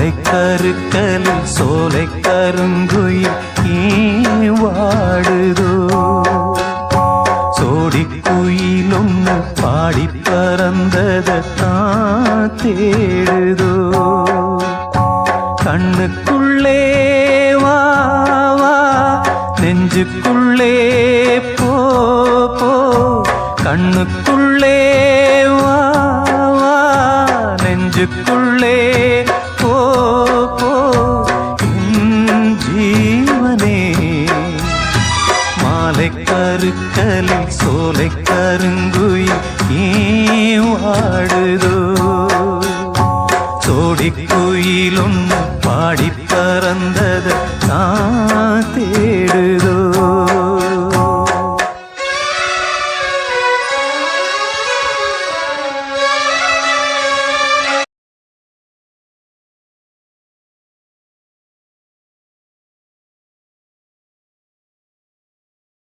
மாலை கருக்கலில் சோலை கருங்குயில் வாடுதோ சோடி குயில் ஒன்று பாடி பறந்ததான் தேடுதோ கண்ணுக்குள்ளே வா வா நெஞ்சுக்குள்ளே போ போ கண்ணுக்குள்ளே வா வா நெஞ்சுக்குள்ளே போ போ என் ஜீவனே மாலை கருக்கலில் சோலை கருங்குயில் வாடுதோ சோடி குயில் ஒன்று பாடி பறந்தது